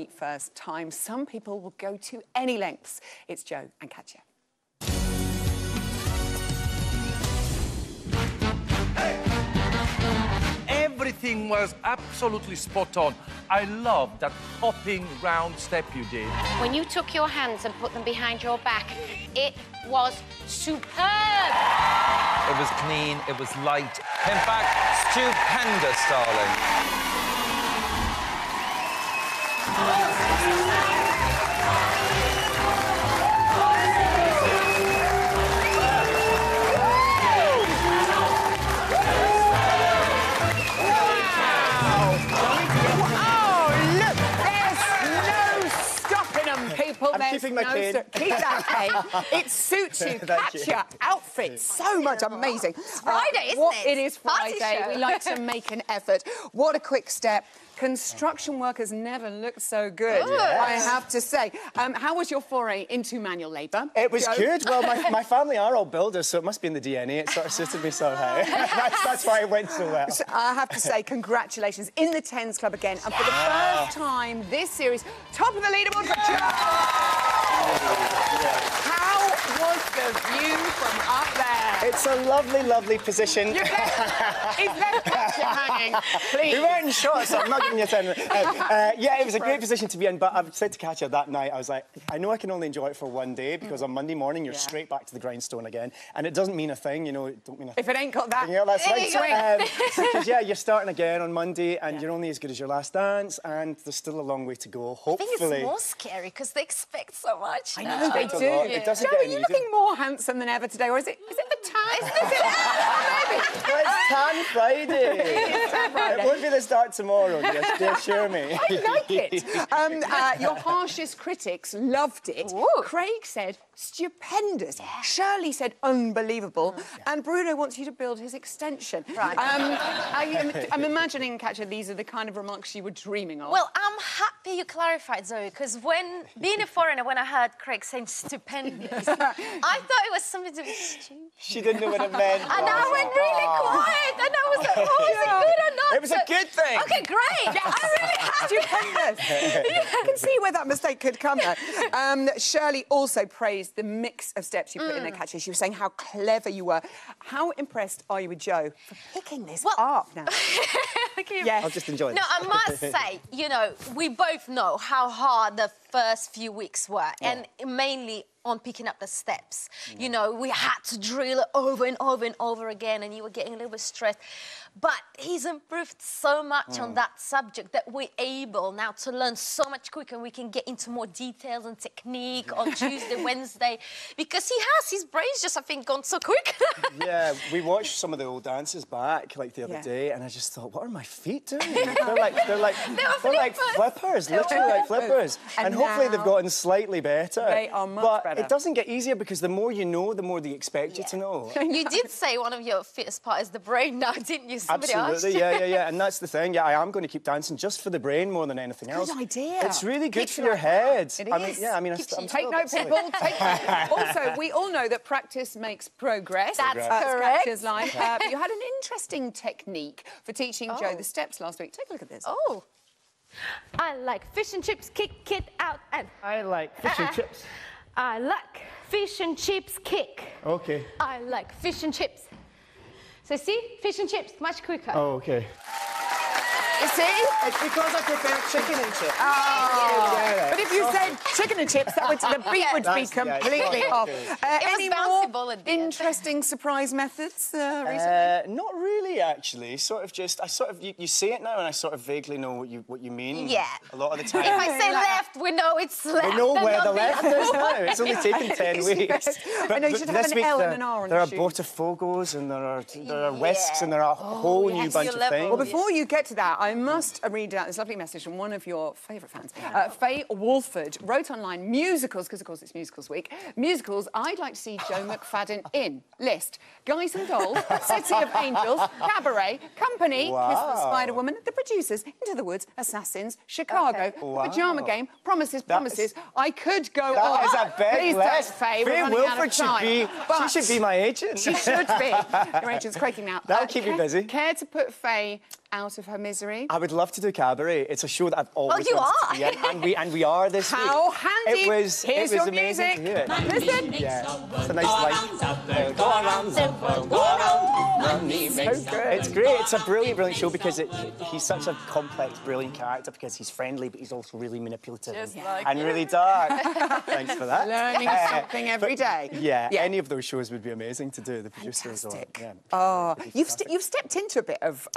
First time, some people will go to any lengths. It's Joe and Katya. Everything was absolutely spot on. I love that hopping round step you did. When you took your hands and put them behind your back, it was superb. It was clean, it was light. In fact, stupendous, darling. I'm keeping my cane. Keep that cane. It suits you. Katya outfit so much amazing. Friday, isn't it? It is Friday. We like to make an effort. What a quick step. Construction workers never looked so good, I have to say. How was your foray into manual labour? It was Joe? good. Well, my family are all builders, so it must be in the DNA. It sort of suited me somehow. That's why it went so well. So I have to say, congratulations. In the Tens Club again. And for the first time this series, top of the leaderboard for Joe! How was the view from up there? It's a lovely, lovely position. He's left Katya hanging. Please. We weren't in shot, so I'm not giving you a 10. Yeah, it was a great position to be in, but I've said to Katya that night, I was like, I know I can only enjoy it for one day, because on Monday morning, you're straight back to the grindstone again, and it doesn't mean a thing, you know, it don't mean a thing. If it ain't got that... Yeah, that's right. Because, yeah, you're starting again on Monday, and you're only as good as your last dance, and there's still a long way to go, hopefully. I think it's more scary, because they expect so much. I know, they do. It doesn't Joe, get are any you easier. looking more handsome than ever today, or is it the tan? Well, it's Tan Friday. It won't be the start tomorrow, they assure me. I like it. Your harshest critics loved it. Ooh. Craig said stupendous. Yeah. Shirley said unbelievable. And Bruno wants you to build his extension. Right. I'm imagining, Katya, these are the kind of remarks you were dreaming of. Well, I'm happy you clarified, Zoe, because when, being a foreigner, when I heard Craig saying stupendous, I thought it was something to be stupid. She didn't know what it meant. And I went really quiet, and I was like, oh, is it good or not? It was a good thing. OK, great. Yes. I'm really happy. Stupendous. I can see where that mistake could come there. Shirley also praised the mix of steps you put in there, Katya. She was saying how clever you were. How impressed are you with Joe for picking this up now? Yes. I'll just enjoy this. No, I must say, you know, we both know how hard the first few weeks were, and mainly on picking up the steps. You know, we had to drill it over and over and over again, and you were getting a little bit stressed. But he's improved so much on that subject that we're able now to learn so much quicker, and we can get into more details and technique on Tuesday, Wednesday, because his brain's just, I think, gone so quick. Yeah, we watched some of the old dances back, like, the other day, and I just thought, what are my feet doing? they're like flippers, literally like flippers. And hopefully they've gotten slightly better. They are much better. It doesn't get easier, because the more you know, the more they expect you to know. You did say one of your fittest part is the brain now, didn't you? Somebody Absolutely, yeah. And that's the thing. Yeah, I am going to keep dancing just for the brain more than anything else. Good idea. It's really good for your head. It is. I'm take note, people. Take note. Also, we all know that practice makes progress. That's correct. Katya's line. But you had an interesting technique for teaching Joe the steps last week. Take a look at this. Oh. I like fish and chips, kick it out, and... I like fish and chips. I like fish and chips, kick. OK. I like fish and chips. So see, fish and chips, much quicker. Oh, OK. You see? It's because I prefer chicken and chips. Oh. But if you said chicken and chips, the beat would be completely off. Any more interesting surprise methods recently? Not really, actually. You say it now, and I sort of vaguely know what you mean. Yeah. A lot of the time. If I say left, we know it's left. We know where the left is now. It's only taken 10 weeks. I know you should have an L and an R on there the are shoe. Botafogos, and there are whisks, and there are a whole new bunch of things. Well, before you get to that, I must read out this lovely message from one of your favourite fans. Faye Walford wrote online, musicals, because of course it's musicals week. Musicals I'd like to see Joe McFadden in. List: Guys and Dolls, City of Angels, Cabaret, Company, Kiss the Spider-Woman, The Producers, Into the Woods, Assassins, Chicago, The Pyjama Game, Promises. I could go on. That is a big list. Faye, Faye Wilford should be my agent. She should be. Your agent's quaking now. That'll keep me busy. Care to put Faye out of her misery? I would love to do Cabaret. It's a show that I've always you wanted to be in, and we are this week. How handy! It was Here's your amazing music. to hear it. Listen. Yeah, it's a nice light. Go around, so good. It's great. It's a brilliant show because he's such a complex, brilliant character because he's friendly, but he's also really manipulative and really dark. Thanks for that. Learning something every day. Yeah, any of those shows would be amazing to do. The producers are. Yeah. Oh, you've stepped into a bit of,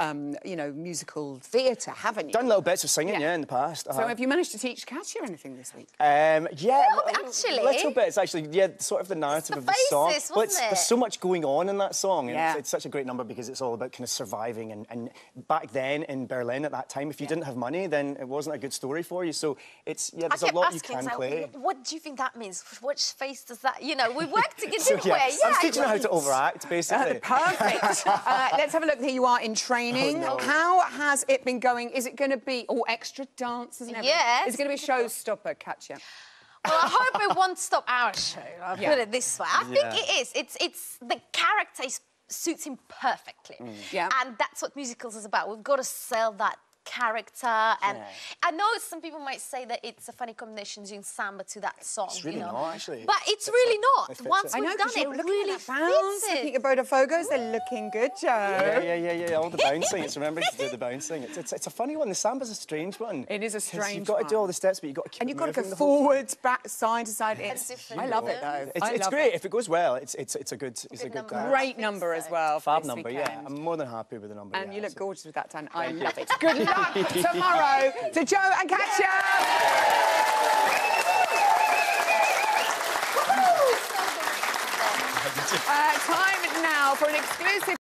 you know, musical theatre, haven't you? Done little bits of singing, in the past. So have you managed to teach Katya anything this week? Yeah, actually. little bits actually. Yeah, sort of the narrative of the song. But there's so much going on in that song, and it's such a great number because it's all about kind of surviving. And back then in Berlin at that time, if you didn't have money, then it wasn't a good story for you. So it's there's a lot you can play. What do you think that means? Which face does that? You know, we work together, So, didn't we? Yeah, I'm teaching her how to overact, basically. Perfect. Let's have a look. Here you are in training. Oh, no. How has it been going? Is it going to be all extra dances and everything? Yes. Is it going to be a showstopper, Katya? Well, I hope it won't stop our show. I'll put it this way. I think it is. It's the character suits him perfectly. Yeah. And that's what musicals is about. We've got to sell that character. And I know some people might say that it's a funny combination doing samba to that song. It's really not, actually. But it's really not. Once I know, we've done it, looking really at the bounce, fits looking it. at Bodafogos, they're looking good, Joe. Yeah. All the bouncing. It's remembering to do the bouncing. It's a funny one. The samba's a strange one. It is a strange You've got to do all the steps, but you've got to keep And you've got to go moving the whole time. forwards, back, side to side. I love it, though. It's great. If it goes well, it's a good dance. Great number as well. for Fab this number, weekend. yeah. I'm more than happy with the number. And you look so. gorgeous with that tan. I love it. Good luck tomorrow to Joe and Katya. Time now for an exclusive